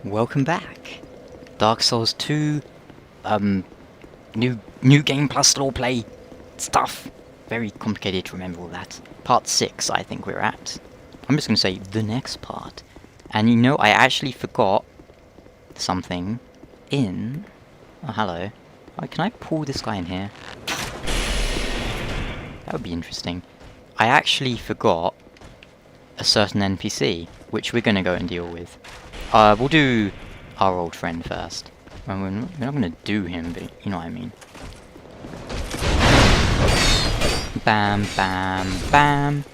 Welcome back. Dark Souls 2, new game plus lore play stuff. Very complicated to remember all that. Part 6, I think we're at. I'm just gonna say the next part. And you know, I actually forgot something in... Oh, hello. Oh, can I pull this guy in here? That would be interesting. I actually forgot a certain NPC, which we're gonna go and deal with. We'll do our old friend first. Well, we're not gonna do him, but you know what I mean. Bam, bam, bam.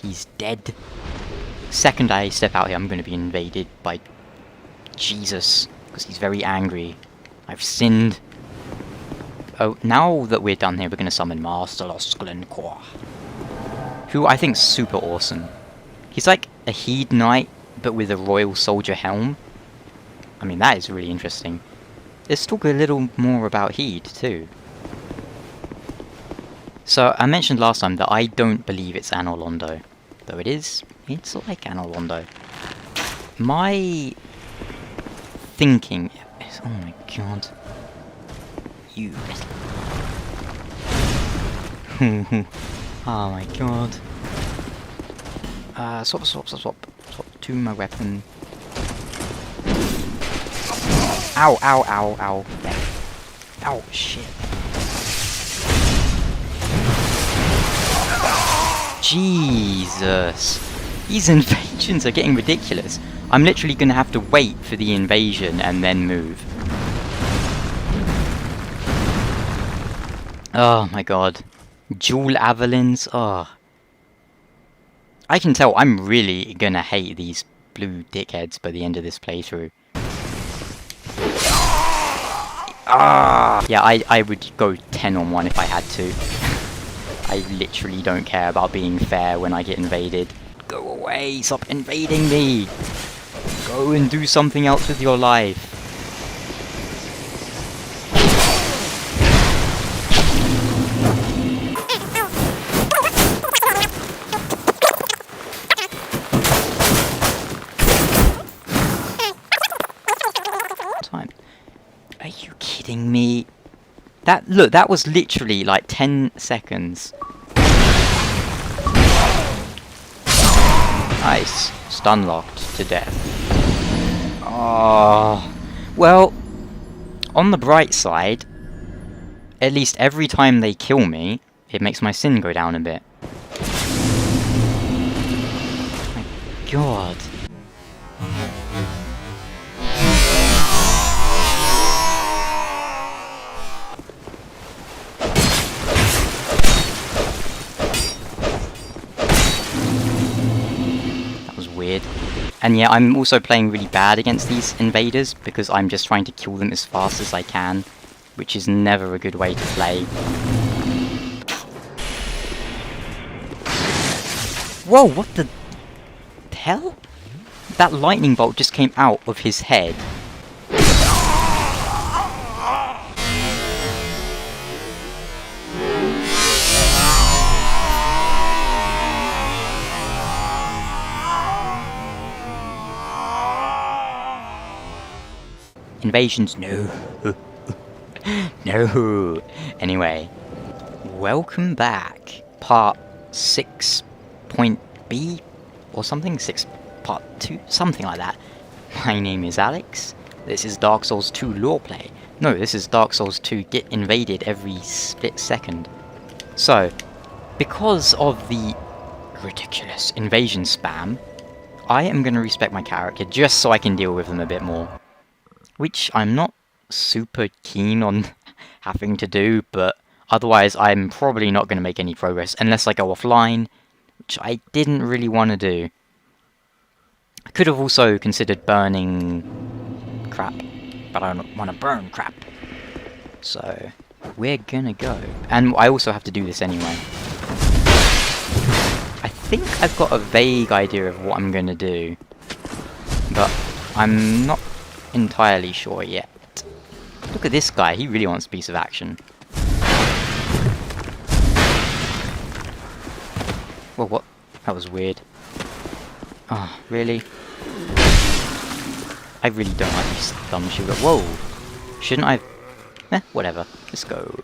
He's dead. Second I step out here, I'm gonna be invaded by Jesus, because he's very angry. I've sinned. Oh, now that we're done here, we're gonna summon Master Los Glencore, who I think's super awesome. He's like a Heide Knight, but with a Royal Soldier helm. I mean, that is really interesting. Let's talk a little more about Heide, too. So, I mentioned last time that I don't believe it's Anor Londo. Though it's like Anor Londo. My thinking is... Oh my god. You... Oh my god. Swap to my weapon. Ow, ow, ow, ow. Ow, shit. Jesus. These invasions are getting ridiculous. I'm literally gonna have to wait for the invasion and then move. Oh my god. Jewel Avalins, oh. I can tell I'm really gonna hate these blue dickheads by the end of this playthrough. Ah! Yeah, I would go 10 on 1 if I had to. I literally don't care about being fair when I get invaded. Go away! Stop invading me! Go and do something else with your life. Are you kidding me? Look, that was literally like 10 seconds. Nice. Stun locked to death. Oh. Well, on the bright side, at least every time they kill me, it makes my sin go down a bit. My god. Weird. And yeah, I'm also playing really bad against these invaders because I'm just trying to kill them as fast as I can, which is never a good way to play. Whoa, what the hell? That lightning bolt just came out of his head. Invasions, no. No. Anyway, welcome back. Part 6.B or something? Part 2? Something like that. My name is Alex. This is Dark Souls 2 lore play. No, this is Dark Souls 2 get invaded every split second. So, because of the ridiculous invasion spam, I am going to respect my character just so I can deal with them a bit more. Which I'm not super keen on having to do, but otherwise I'm probably not going to make any progress unless I go offline, which I didn't really want to do. I could have also considered burning crap, but I don't want to burn crap. So, we're gonna go. And I also have to do this anyway. I think I've got a vague idea of what I'm gonna do, but I'm not entirely sure yet. Look at this guy, he really wants a piece of action. Well, what? That was weird. Oh, really? I really don't like these thumb sugar. Whoa! Shouldn't I... whatever. Let's go.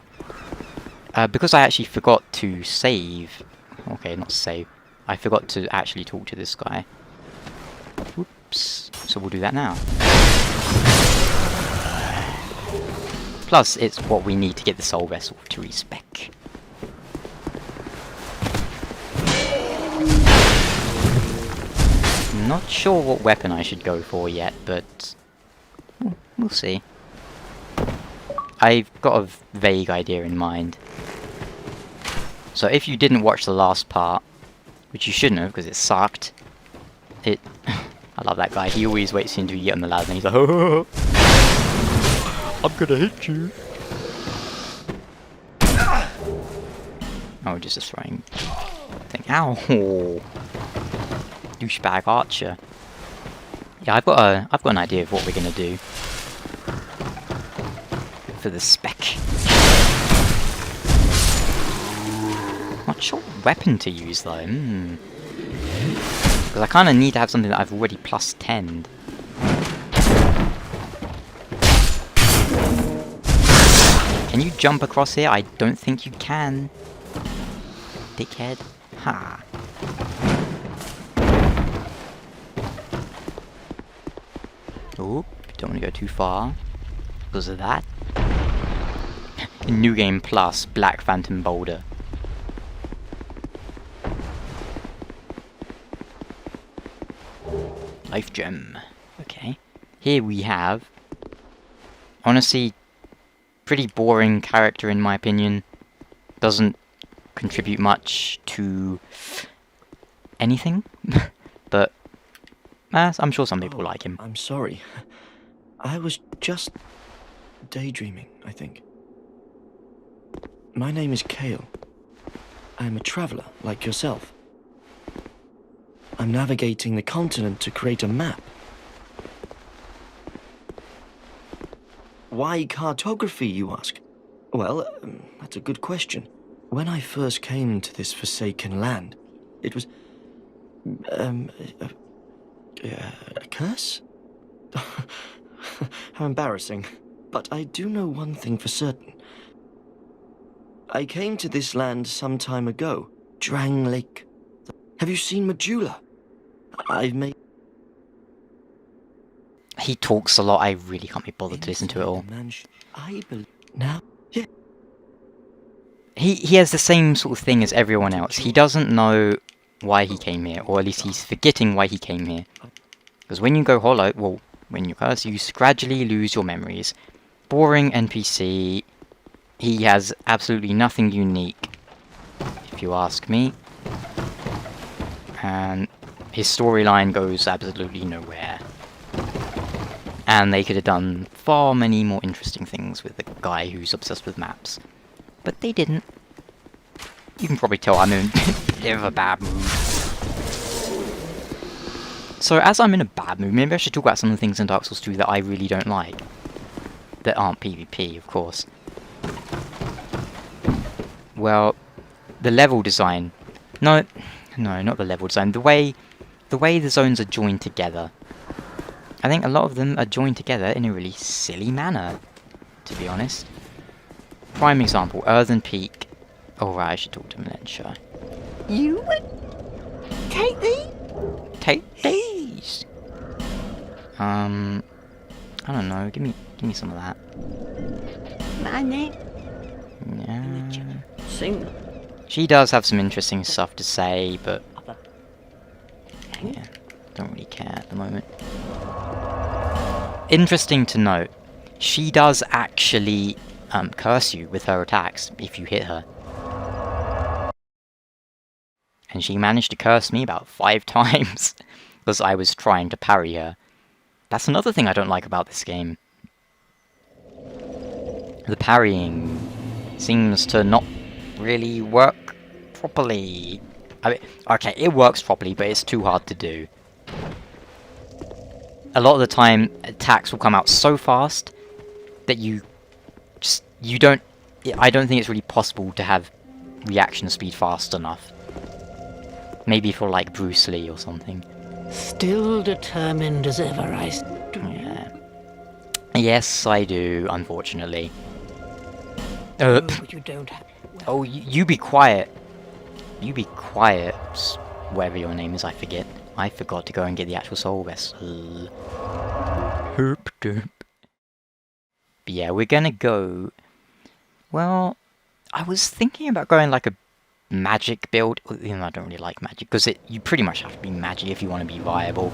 Because I actually forgot to save... Okay, not save. I forgot to actually talk to this guy. Oops. So we'll do that now. Plus, it's what we need to get the soul vessel to respec. Not sure what weapon I should go for yet, but we'll see. I've got a vague idea in mind. So if you didn't watch the last part, which you shouldn't have because it sucked, I love that guy. He always waits until you get on the ladder and he's like, oh, I'm gonna hit you. Oh, just a throwing thing. Ow! Douchebag archer. Yeah, I've got an idea of what we're gonna do for the spec. Not sure what weapon to use though. Because I kind of need to have something that I've already plus 10'd. Can you jump across here? I don't think you can. Dickhead. Ha. Oh, don't want to go too far because of that. New Game Plus, Black Phantom Boulder. Life gem. Okay. Here we have, honestly, pretty boring character in my opinion. Doesn't contribute much to anything, but I'm sure some people like him. I'm sorry. I was just daydreaming, I think. My name is Kale. I'm a traveler, like yourself. I'm navigating the continent to create a map. Why cartography, you ask? Well, that's a good question. When I first came to this forsaken land, it was... a curse? How embarrassing. But I do know one thing for certain. I came to this land some time ago. Drang Lake. Have you seen Majula? I've made... He talks a lot, I really can't be bothered to listen to it all. I believe... Now? Yeah. He has the same sort of thing as everyone else. He doesn't know why he came here, or at least he's forgetting why he came here. Because when you go hollow, well, when you curse, you gradually lose your memories. Boring NPC. He has absolutely nothing unique, if you ask me. And his storyline goes absolutely nowhere. And they could have done far many more interesting things with the guy who's obsessed with maps. But they didn't. You can probably tell I'm in a bit of a bad mood. So as I'm in a bad mood, maybe I should talk about some of the things in Dark Souls 2 that I really don't like. That aren't PvP, of course. Well, the level design. No, not the level design. The way the zones are joined together. I think a lot of them are joined together in a really silly manner, to be honest. Prime example, Earthen Peak. Oh right, I should talk to Melentia. You would take these? Take these. I don't know. Give me some of that. My name? Yeah. Sing. She does have some interesting stuff to say, but yeah, don't really care at the moment. Interesting to note, she does actually curse you with her attacks if you hit her. And she managed to curse me about 5 times because I was trying to parry her. That's another thing I don't like about this game. The parrying seems to not really work properly. I mean, okay, it works properly, but it's too hard to do. A lot of the time, attacks will come out so fast that I don't think it's really possible to have reaction speed fast enough. Maybe for like Bruce Lee or something. Still determined as ever, Yeah. Yes, I do, unfortunately. But you don't have. Oh, you be quiet. You be quiet, whatever your name is, I forget. I forgot to go and get the actual soul vessel. Herp derp. But yeah, we're gonna go... Well, I was thinking about going like a magic build. Even though I don't really like magic, because you pretty much have to be magic if you want to be viable.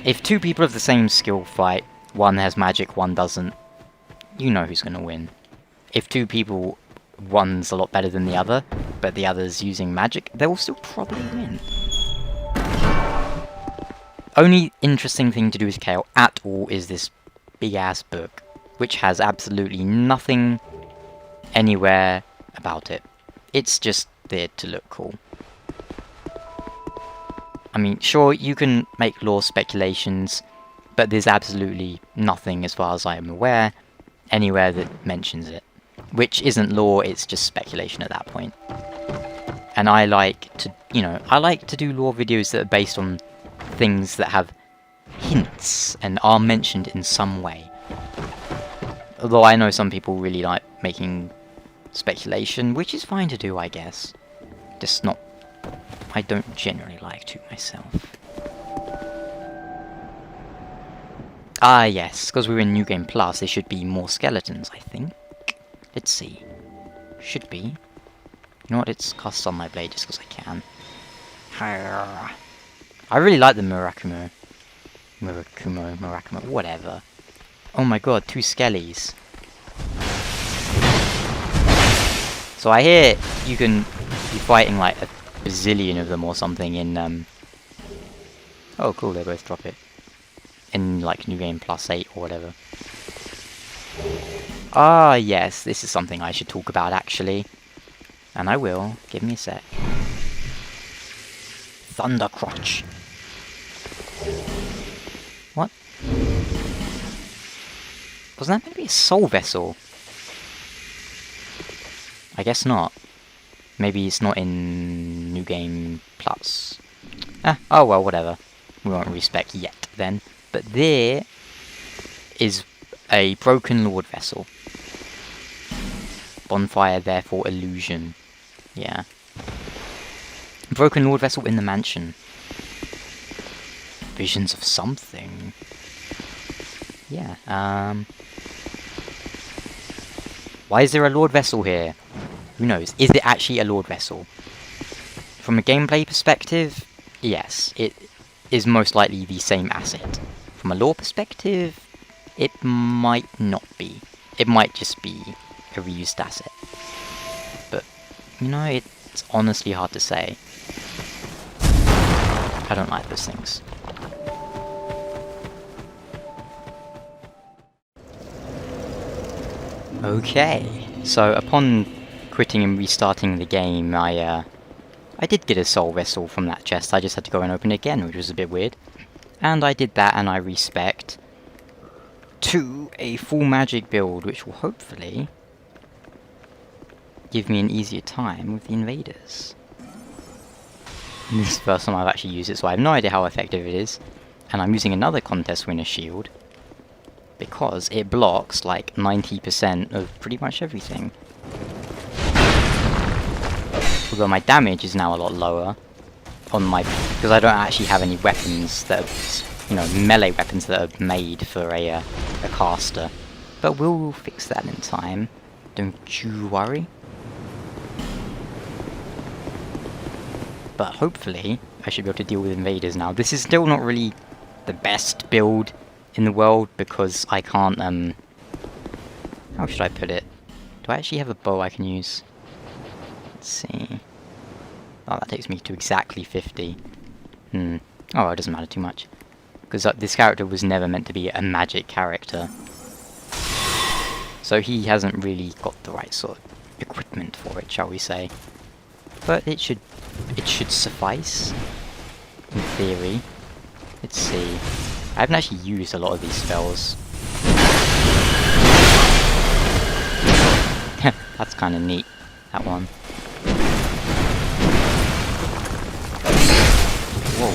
If two people of the same skill fight, one has magic, one doesn't, you know who's gonna win. If two people, one's a lot better than the other, but the other's using magic, they will still probably win. Only interesting thing to do with Kale at all is this big-ass book, which has absolutely nothing anywhere about it. It's just there to look cool. I mean, sure, you can make lore speculations, but there's absolutely nothing, as far as I am aware, anywhere that mentions it. Which isn't lore, it's just speculation at that point. And I like to, I like to do lore videos that are based on things that have hints and are mentioned in some way. Although I know some people really like making speculation, which is fine to do, I guess. Just not... I don't generally like to myself. Ah yes, because we're in New Game Plus, there should be more skeletons, I think. Let's see. Should be. You know what, it's cast on my blade just because I can. I really like the Murakumo, whatever. Oh my god, 2 skellies. So I hear you can be fighting like a bazillion of them or something in, Oh cool, they both drop it. In like New Game Plus 8 or whatever. Ah yes, this is something I should talk about actually. And I will. Give me a sec. Thundercrotch. What? Wasn't that meant to be a soul vessel? I guess not. Maybe it's not in New Game Plus. Oh well, whatever. We won't respec yet then. But there is a broken Lord vessel. Bonfire, therefore illusion. Yeah. Broken Lord vessel in the mansion. Visions of something. Yeah, why is there a Lord vessel here? Who knows? Is it actually a Lord vessel? From a gameplay perspective, yes, it is most likely the same asset. From a lore perspective, it might not be. It might just be a reused asset. But, it's honestly hard to say. I don't like those things. Okay, so upon quitting and restarting the game, I did get a soul vessel from that chest. I just had to go and open it again, which was a bit weird. And I did that, and I respect to a full magic build, which will hopefully give me an easier time with the invaders. And this is the first time I've actually used it, so I have no idea how effective it is. And I'm using another contest winner shield, because it blocks like 90% of pretty much everything. Although my damage is now a lot lower on my... because I don't actually have any weapons that are, melee weapons that are made for a caster. But we'll fix that in time. Don't you worry. But hopefully, I should be able to deal with invaders now. This is still not really the best build in the world, because I can't, how should I put it? Do I actually have a bow I can use? Let's see. Oh, that takes me to exactly 50. Oh, it doesn't matter too much. Because this character was never meant to be a magic character. So he hasn't really got the right sort of equipment for it, shall we say. But it should suffice, in theory. Let's see. I haven't actually used a lot of these spells. That's kind of neat, that one. Whoa.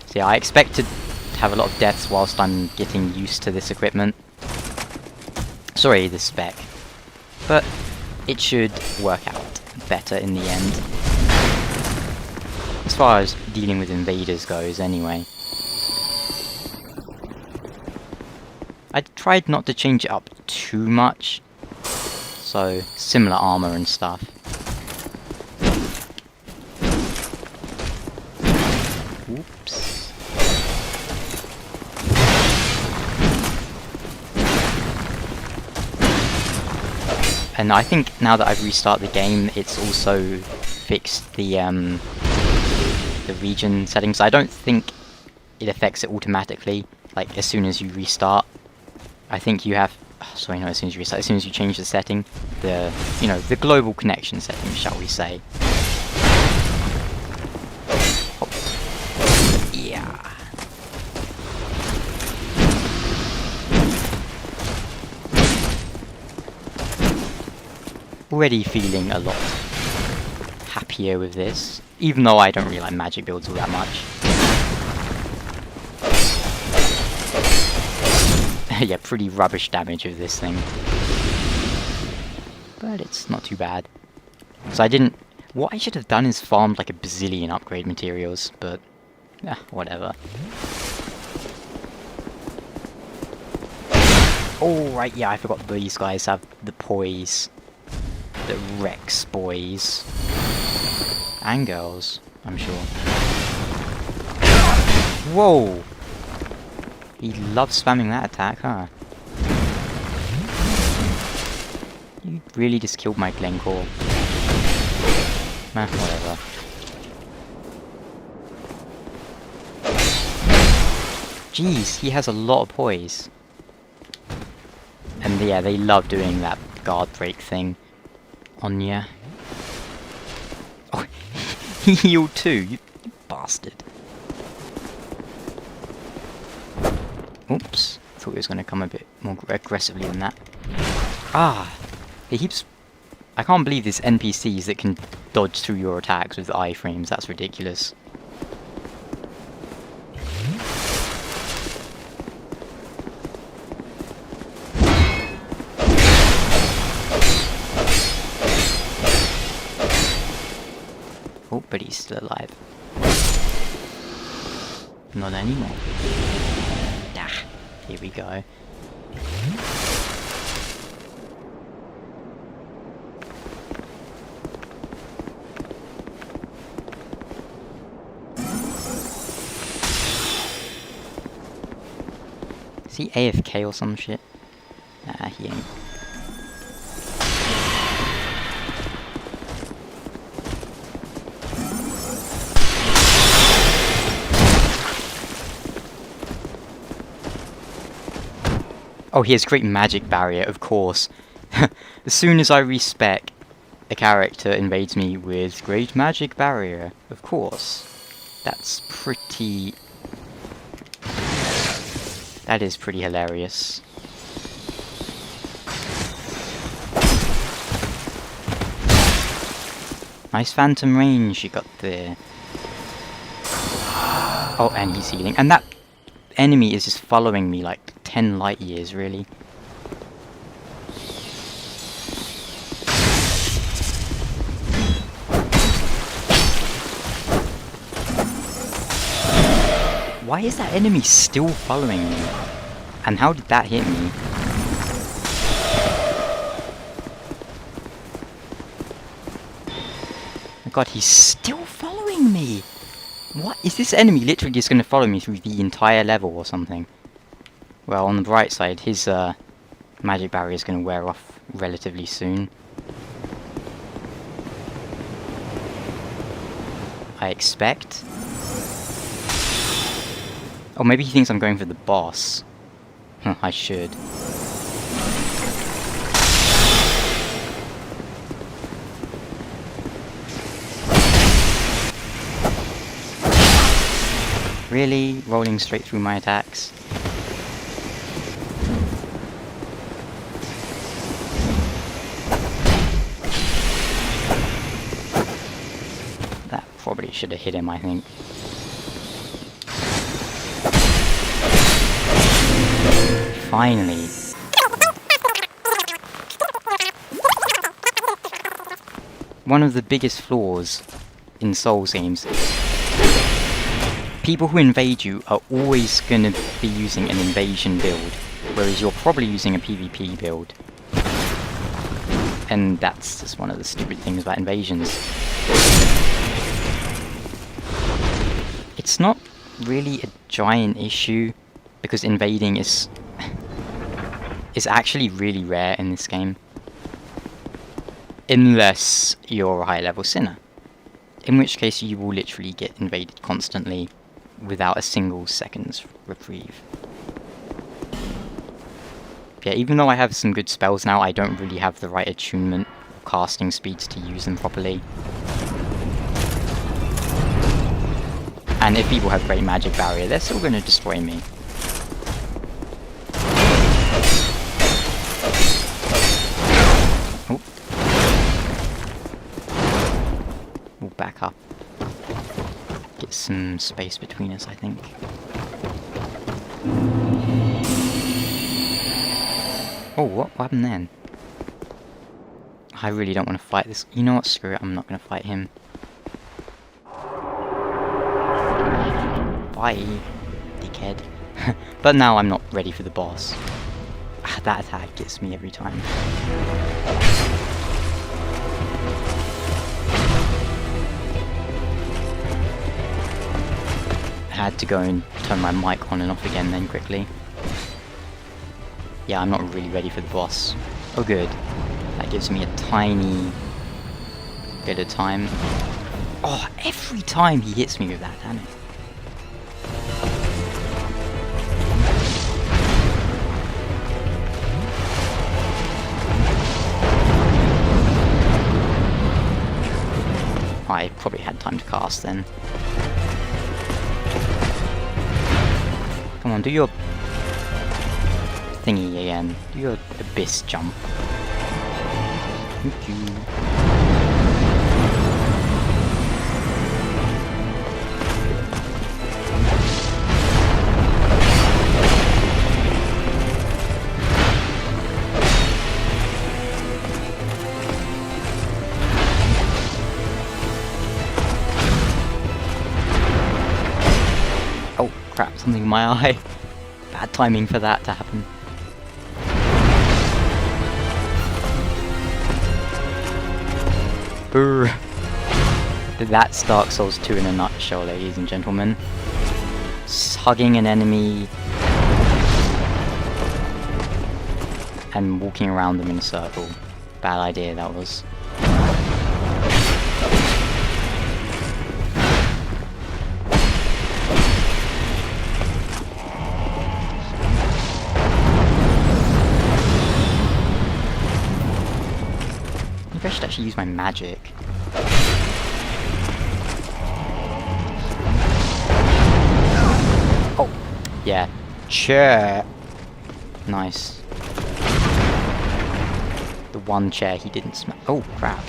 See, I expected to have a lot of deaths whilst I'm getting used to this equipment. Sorry, this spec. But it should work out better in the end. As far as dealing with invaders goes, anyway. I tried not to change it up too much. So, similar armor and stuff. Oops. And I think now that I've restarted the game, it's also fixed the region settings. I don't think it affects it automatically, like as soon as you restart. I think you have, sorry, not as soon as you restart, as soon as you change the setting, the, you know, the global connection setting, shall we say. Oh. Yeah. Already feeling a lot happier with this, even though I don't really like magic builds all that much. Yeah, pretty rubbish damage with this thing. But it's not too bad. So I didn't... What I should have done is farmed like a bazillion upgrade materials, but... whatever. Oh, right, yeah, I forgot these guys have the poise. The Rex boys. And girls, I'm sure. Whoa! He loves spamming that attack, huh? You really just killed my Glencore. Whatever. Jeez, he has a lot of poise. And yeah, they love doing that guard break thing on ya. Oh, he healed too, you bastard. Oops, thought he was going to come a bit more aggressively than that. Ah, he keeps... I can't believe there's NPCs that can dodge through your attacks with iframes, that's ridiculous. Oh, but he's still alive. Not anymore. Here we go. Is he AFK or some shit? Nah, he ain't. Oh, he has great magic barrier, of course. As soon as I respec, a character invades me with great magic barrier, of course. That's pretty... That is pretty hilarious. Nice phantom range you got there. Oh, and he's healing. And that enemy is just following me like 10 light years, really. Why is that enemy still following me? And how did that hit me? Oh my god, he's still following me! What? Is this enemy literally just going to follow me through the entire level or something? Well, on the bright side, his magic barrier is going to wear off relatively soon. I expect. Oh, maybe he thinks I'm going for the boss. I should. Really? Rolling straight through my attacks? That probably should have hit him, I think. finally. One of the biggest flaws in Souls games, people who invade you are always going to be using an invasion build, whereas you're probably using a PvP build. And that's just one of the stupid things about invasions. It's not really a giant issue, because invading is actually really rare in this game. Unless you're a high level sinner, in which case you will literally get invaded constantly without a single second's reprieve. Yeah, even though I have some good spells now, I don't really have the right attunement or casting speeds to use them properly. And if people have great magic barrier, they're still going to destroy me. Oh. We'll back up. Get some space between us, I think. Oh, what happened then? I really don't want to fight this. You know what? Screw it. I'm not going to fight him. Bye, dickhead. But now I'm not ready for the boss. That attack gets me every time. I had to go and turn my mic on and off again then quickly. Yeah, I'm not really ready for the boss. Oh good. That gives me a tiny bit of time. Oh, every time he hits me with that, damn it. I probably had time to cast then. Come on, do your thingy again. Do your abyss jump. Thank you. Oh crap, something in my eye. Bad timing for that to happen. Brr. That's Dark Souls 2 in a nutshell, ladies and gentlemen. Hugging an enemy and walking around them in a circle. Bad idea that was. I should actually use my magic. Oh, yeah. Chair. Nice. The one chair he didn't smack. Oh, crap.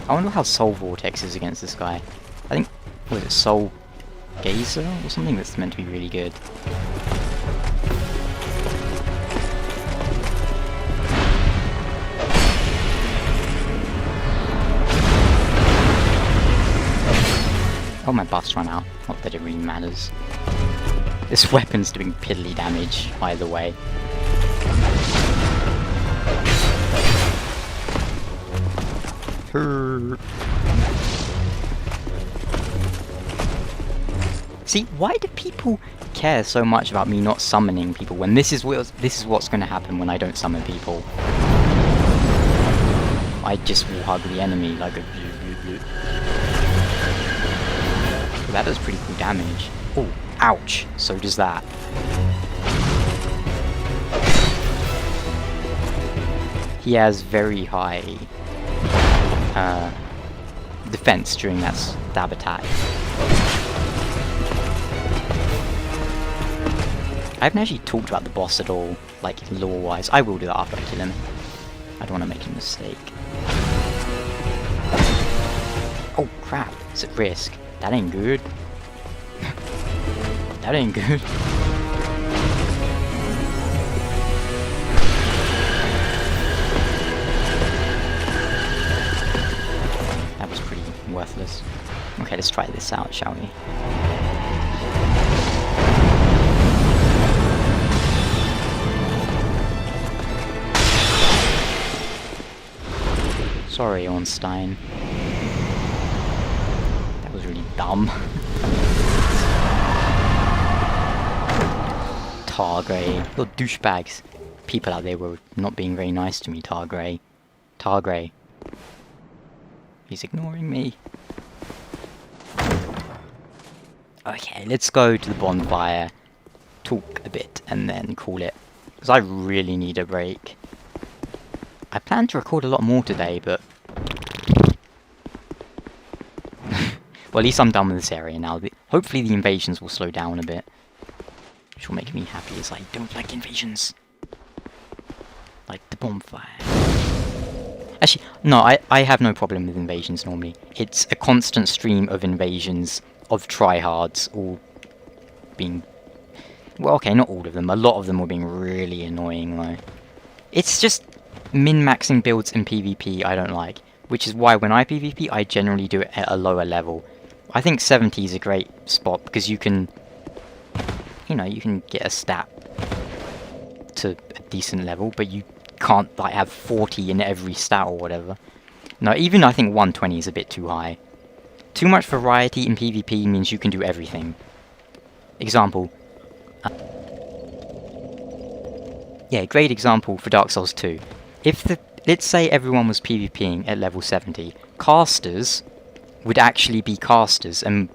I wonder how Soul Vortex is against this guy. I think, was it Soul Gazer or something that's meant to be really good. Oh, my buff's run out. Not that it really matters. This weapon's doing piddly damage either way. See, why do people care so much about me not summoning people when this is what's going to happen when I don't summon people? I just will hug the enemy like a that does pretty cool damage. Oh, ouch. So does that. He has very high defense during that stab attack. I haven't actually talked about the boss at all, like lore-wise. I will do that after I kill him. I don't want to make a mistake. Oh crap, it's at risk. That ain't good. That ain't good. That was pretty worthless. Okay, let's try this out, shall we? Sorry, Ornstein. That was really dumb. Targrey. Little douchebags. People out there were not being very nice to me, Targrey. Targrey. He's ignoring me. Okay, let's go to the bonfire, talk a bit, and then call it. Because I really need a break. I plan to record a lot more today, but... well, at least I'm done with this area now. Hopefully the invasions will slow down a bit. Which will make me happy, as I don't like invasions. Like the bonfire. Actually, no, I have no problem with invasions normally. It's a constant stream of invasions of tryhards all being... well, okay, not all of them. A lot of them were being really annoying, though. It's just min-maxing builds in PvP I don't like. Which is why when I PvP, I generally do it at a lower level. I think 70 is a great spot, because you can... you know, you can get a stat to a decent level, but you can't, like, have 40 in every stat or whatever. No, even I think 120 is a bit too high. Too much variety in PvP means you can do everything. Example. Yeah, great example for Dark Souls 2. If the... let's say everyone was PvPing at level 70, casters would actually be casters, and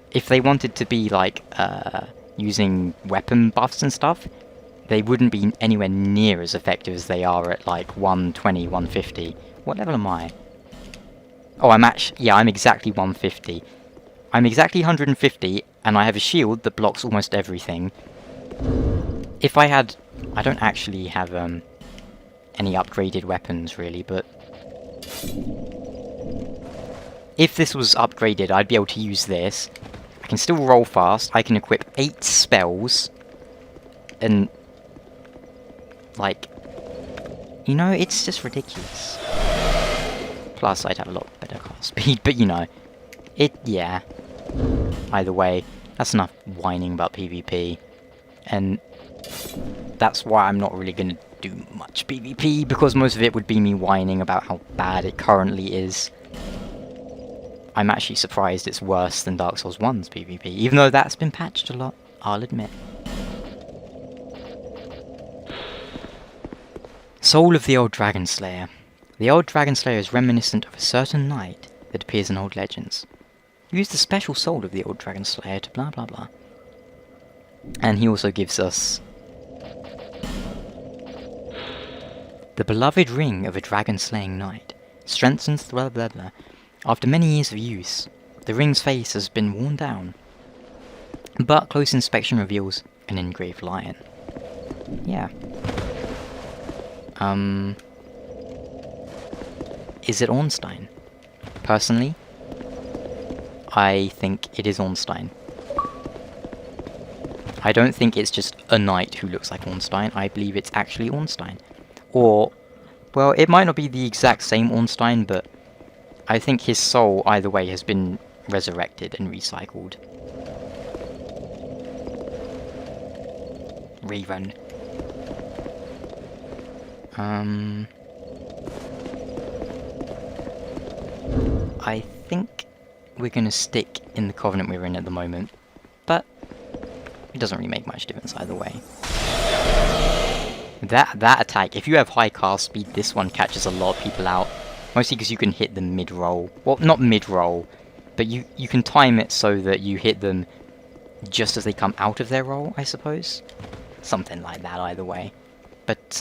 if they wanted to be, like, using weapon buffs and stuff, they wouldn't be anywhere near as effective as they are at, like, 120, 150. What level am I? Oh, I'm actually... yeah, I'm exactly 150. I'm exactly 150, and I have a shield that blocks almost everything. If I had... I don't actually have, any upgraded weapons, really, but... if this was upgraded, I'd be able to use this. I can still roll fast, I can equip 8 spells, and... like... you know, it's just ridiculous. Plus, I'd have a lot better cast speed, but you know... it... yeah. Either way, that's enough whining about PvP. And... that's why I'm not really gonna do much PvP, because most of it would be me whining about how bad it currently is. I'm actually surprised it's worse than Dark Souls 1's PvP, even though that's been patched a lot, I'll admit. Soul of the Old Dragonslayer. The Old Dragonslayer is reminiscent of a certain knight that appears in old legends. Use the special soul of the Old Dragonslayer to blah blah blah. And he also gives us the beloved ring of a dragon-slaying knight. Strengthens blah blah blah. After many years of use, the ring's face has been worn down, but close inspection reveals an engraved lion. Yeah. Is it Ornstein? Personally, I think it is Ornstein. I don't think it's just a knight who looks like Ornstein, I believe it's actually Ornstein. Or, well, it might not be the exact same Ornstein, but I think his soul, either way, has been resurrected and recycled. Rerun. I think we're gonna stick in the Covenant we're in at the moment, but it doesn't really make much difference either way. That attack, if you have high cast speed, this one catches a lot of people out. Mostly because you can hit them mid-roll. Well, not mid-roll, but you can time it so that you hit them just as they come out of their roll, I suppose. Something like that, either way. But,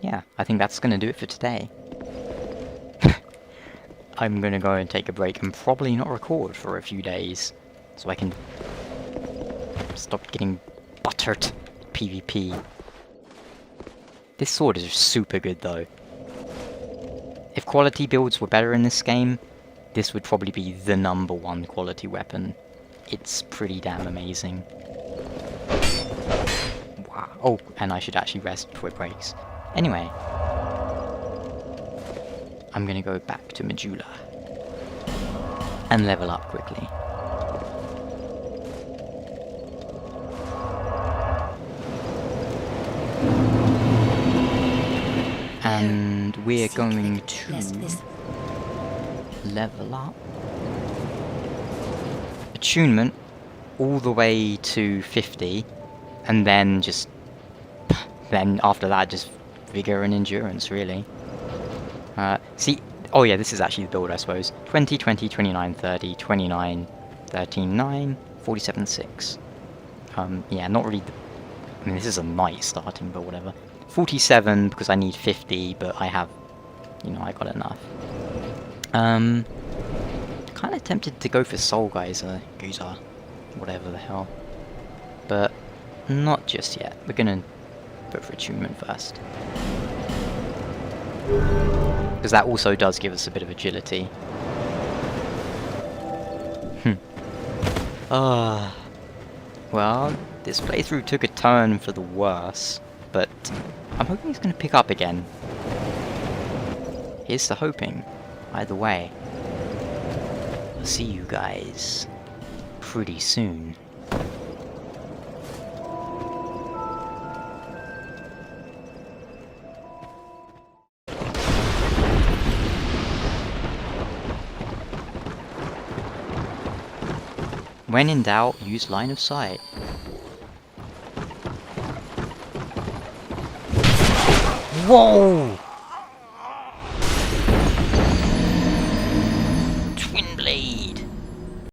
yeah, I think that's gonna do it for today. I'm gonna go and take a break and probably not record for a few days, so I can stop getting buttered PvP. This sword is super good though. If quality builds were better in this game, this would probably be the #1 quality weapon it's pretty damn amazing. Wow. Oh, and I should actually rest before it breaks. Anyway, I'm gonna go back to Majula and level up quickly. And we're going to level up attunement all the way to 50, and then after that just vigor and endurance, really. See, oh yeah, this is actually the build, I suppose. 20, 20, 29, 30, 29, 13, 9, 47, 6. Yeah, not really I mean, this is a nice starting, but whatever. 47 because I need 50, but I have, I got enough. Kind of tempted to go for Soul Geyser, whatever the hell. But not just yet. We're gonna go for attunement first. Because that also does give us a bit of agility. Well, this playthrough took a turn for the worse, but I'm hoping he's going to pick up again. Here's to hoping. Either way, I'll see you guys pretty soon. When in doubt, use line of sight. Whoa!